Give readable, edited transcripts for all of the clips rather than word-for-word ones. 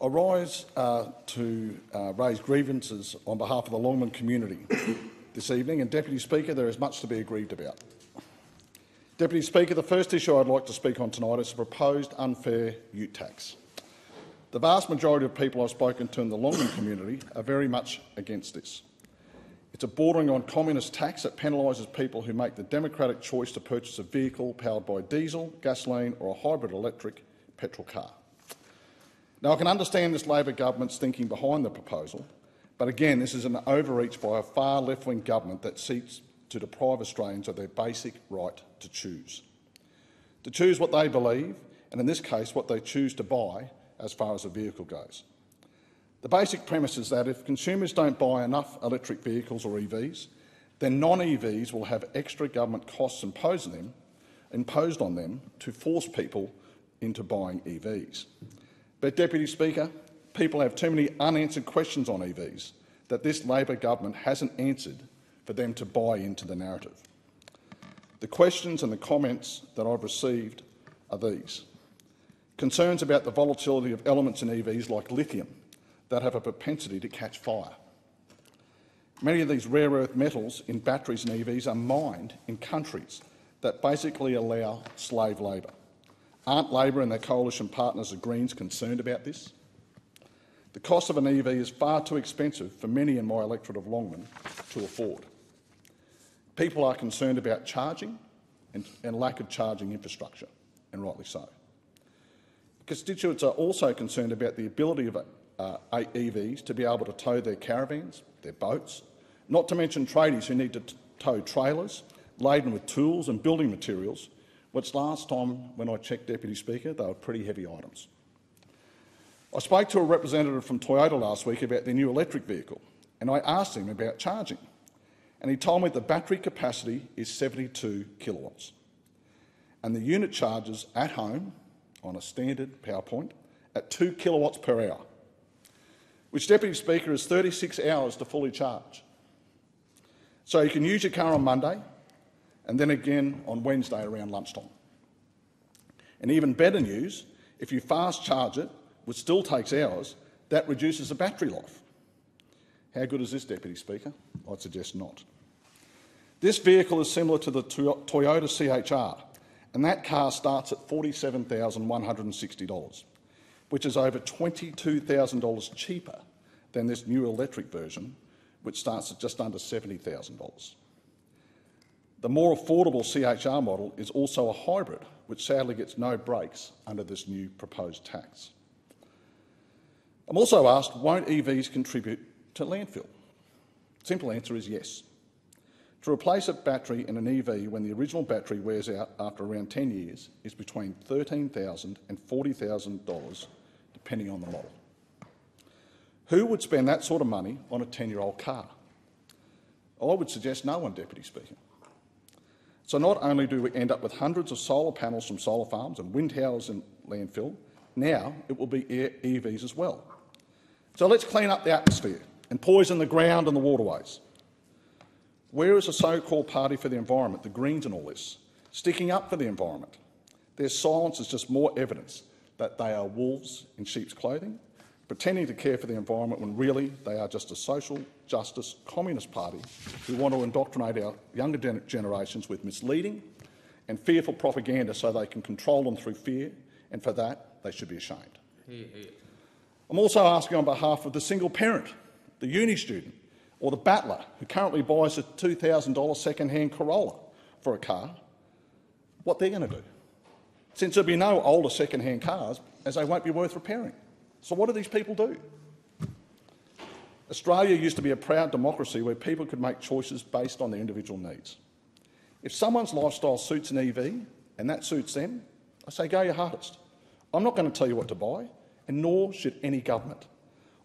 I rise to raise grievances on behalf of the Longman community this evening, and Deputy Speaker, there is much to be aggrieved about. Deputy Speaker, the first issue I'd like to speak on tonight is the proposed unfair ute tax. The vast majority of people I've spoken to in the Longman community are very much against this. It's a bordering on communist tax that penalises people who make the democratic choice to purchase a vehicle powered by diesel, gasoline or a hybrid electric petrol car. Now, I can understand this Labor government's thinking behind the proposal, but again, this is an overreach by a far left-wing government that seeks to deprive Australians of their basic right to choose what they believe, and in this case, what they choose to buy as far as a vehicle goes. The basic premise is that if consumers don't buy enough electric vehicles or EVs, then non-EVs will have extra government costs imposed on them to force people into buying EVs. But, Deputy Speaker, people have too many unanswered questions on EVs that this Labor government hasn't answered for them to buy into the narrative. The questions and the comments that I've received are these. Concerns about the volatility of elements in EVs like lithium that have a propensity to catch fire. Many of these rare earth metals in batteries and EVs are mined in countries that basically allow slave labour. Aren't Labor and their coalition partners, the Greens, concerned about this? The cost of an EV is far too expensive for many in my electorate of Longman to afford. People are concerned about charging and lack of charging infrastructure, and rightly so. Constituents are also concerned about the ability of EVs to be able to tow their caravans, their boats, not to mention tradies who need to tow trailers laden with tools and building materials, which last time when I checked, Deputy Speaker, they were pretty heavy items. I spoke to a representative from Toyota last week about their new electric vehicle, and I asked him about charging, and he told me the battery capacity is 72 kilowatts, and the unit charges at home on a standard power point at 2 kilowatts per hour, which, Deputy Speaker, is 36 hours to fully charge. So you can use your car on Monday and then again on Wednesday around lunchtime. And even better news, if you fast charge it, which still takes hours, that reduces the battery life. How good is this, Deputy Speaker? I'd suggest not. This vehicle is similar to the Toyota CHR, and that car starts at $47,160, which is over $22,000 cheaper than this new electric version, which starts at just under $70,000. The more affordable CHR model is also a hybrid, which sadly gets no brakes under this new proposed tax. I'm also asked, won't EVs contribute to landfill? Simple answer is yes. To replace a battery in an EV when the original battery wears out after around 10 years is between $13,000 and $40,000, depending on the model. Who would spend that sort of money on a 10-year-old car? I would suggest no one, Deputy Speaker. So not only do we end up with hundreds of solar panels from solar farms and wind towers in landfill, now it will be EVs as well. So let's clean up the atmosphere and poison the ground and the waterways. Where is the so-called party for the environment, the Greens and all this, sticking up for the environment? Their silence is just more evidence that they are wolves in sheep's clothing, pretending to care for the environment when really they are just a social justice communist party who want to indoctrinate our younger generations with misleading and fearful propaganda so they can control them through fear, and for that they should be ashamed. I'm also asking on behalf of the single parent, the uni student or the battler who currently buys a $2,000 second-hand Corolla for a car, what they're going to do, since there'll be no older second-hand cars as they won't be worth repairing. So what do these people do? Australia used to be a proud democracy where people could make choices based on their individual needs. If someone's lifestyle suits an EV and that suits them, I say go your hardest. I'm not going to tell you what to buy, and nor should any government.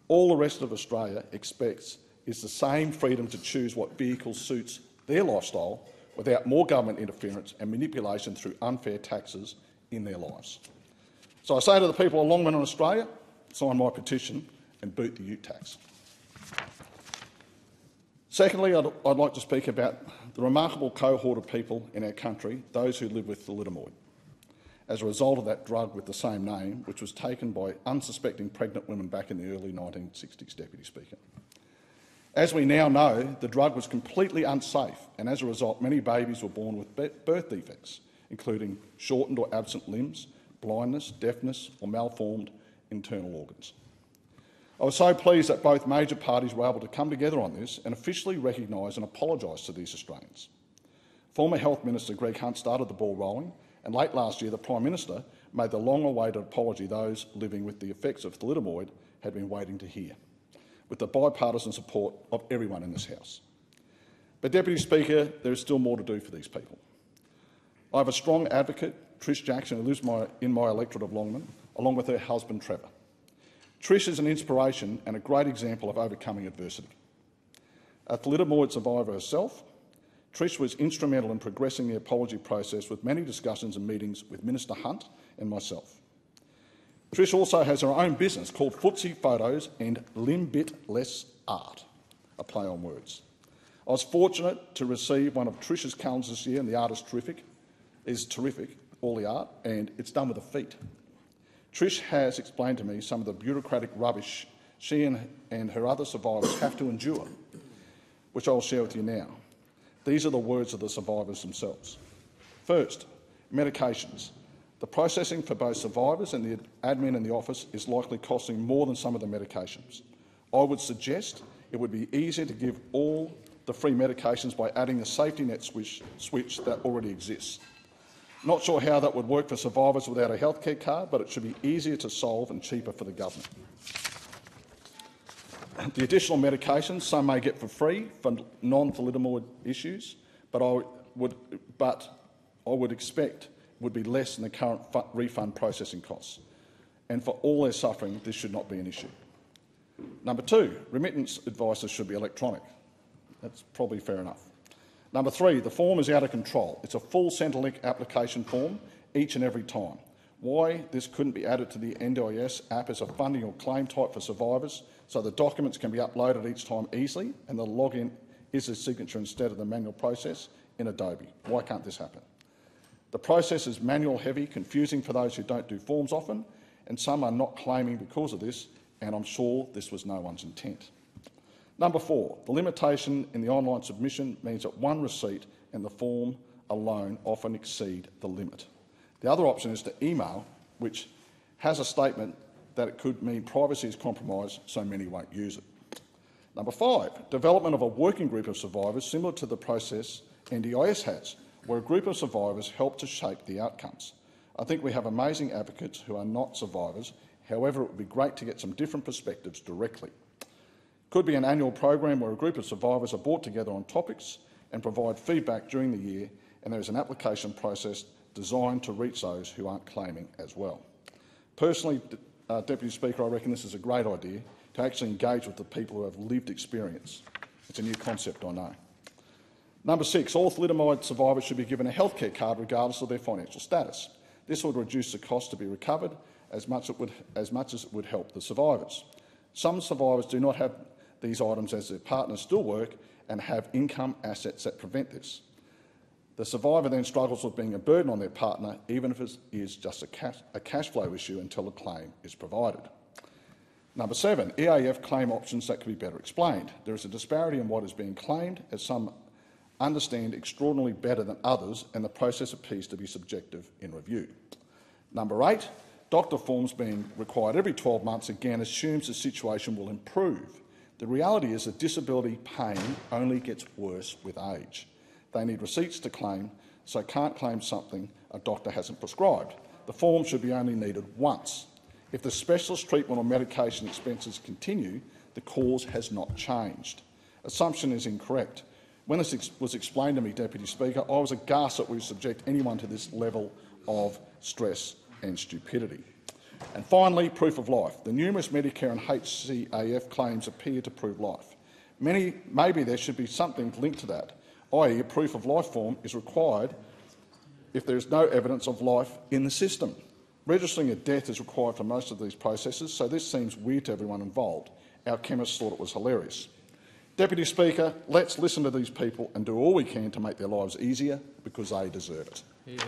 All the rest of Australia expects is the same freedom to choose what vehicle suits their lifestyle without more government interference and manipulation through unfair taxes in their lives. So I say to the people of Longman and Australia, sign my petition and boot the ute tax. Secondly, I'd like to speak about the remarkable cohort of people in our country, those who live with thalidomide. as a result of that drug with the same name, which was taken by unsuspecting pregnant women back in the early 1960s, Deputy Speaker. As we now know, the drug was completely unsafe, and as a result, many babies were born with birth defects, including shortened or absent limbs, blindness, deafness, or malformed internal organs. I was so pleased that both major parties were able to come together on this and officially recognise and apologise to these Australians. Former Health Minister Greg Hunt started the ball rolling, and late last year the Prime Minister made the long-awaited apology those living with the effects of thalidomide had been waiting to hear, with the bipartisan support of everyone in this House. But, Deputy Speaker, there is still more to do for these people. I have a strong advocate, Trish Jackson, who lives in my electorate of Longman, along with her husband Trevor. Trish is an inspiration and a great example of overcoming adversity. A thalidomide survivor herself, Trish was instrumental in progressing the apology process with many discussions and meetings with Minister Hunt and myself. Trish also has her own business called Footsie Photos and Limbit Less Art, a play on words. I was fortunate to receive one of Trish's calendars this year, and the art is terrific, all the art, and it's done with a feet. Trish has explained to me some of the bureaucratic rubbish she and her other survivors have to endure, which I'll share with you now. These are the words of the survivors themselves. First, medications. The processing for both survivors and the admin in the office is likely costing more than some of the medications. I would suggest it would be easier to give all the free medications by adding a safety net switch that already exists. Not sure how that would work for survivors without a healthcare card, but it should be easier to solve and cheaper for the government. The additional medications some may get for free for non-thalidomide issues, but I would expect would be less than the current refund processing costs. And for all their suffering, this should not be an issue. Number two, remittance advices should be electronic. That's probably fair enough. Number three, the form is out of control. It's a full Centrelink application form each and every time. Why this couldn't be added to the NDIS app as a funding or claim type for survivors so the documents can be uploaded each time easily and the login is a signature instead of the manual process in Adobe. Why can't this happen? The process is manual heavy, confusing for those who don't do forms often, and some are not claiming because of this, and I'm sure this was no one's intent. Number four, the limitation in the online submission means that one receipt and the form alone often exceed the limit. The other option is to email, which has a statement that it could mean privacy is compromised, so many won't use it. Number five, development of a working group of survivors similar to the process NDIS has, where a group of survivors help to shape the outcomes. I think we have amazing advocates who are not survivors. However, it would be great to get some different perspectives directly. Could be an annual program where a group of survivors are brought together on topics and provide feedback during the year, and there is an application process designed to reach those who aren't claiming as well. Personally, Deputy Speaker, I reckon this is a great idea to actually engage with the people who have lived experience. It's a new concept, I know. Number six, all thalidomide survivors should be given a healthcare card regardless of their financial status. This would reduce the cost to be recovered as much as it would help the survivors. Some survivors do not have these items as their partners still work and have income assets that prevent this. The survivor then struggles with being a burden on their partner, even if it is just a cash flow issue until a claim is provided. Number seven, EAF claim options that can be better explained. There is a disparity in what is being claimed, as some understand extraordinarily better than others, and the process appears to be subjective in review. Number eight, doctor forms being required every 12 months again assumes the situation will improve. The reality is that disability pain only gets worse with age. They need receipts to claim, so can't claim something a doctor hasn't prescribed. The form should be only needed once. If the specialist treatment or medication expenses continue, the cause has not changed. Assumption is incorrect. When this was explained to me, Deputy Speaker, I was aghast that we subject anyone to this level of stress and stupidity. And finally, proof of life. The numerous Medicare and HCAF claims appear to prove life. Maybe there should be something linked to that, i.e. a proof of life form is required if there is no evidence of life in the system. Registering a death is required for most of these processes, so this seems weird to everyone involved. Our chemists thought it was hilarious. Deputy Speaker, let's listen to these people and do all we can to make their lives easier because they deserve it.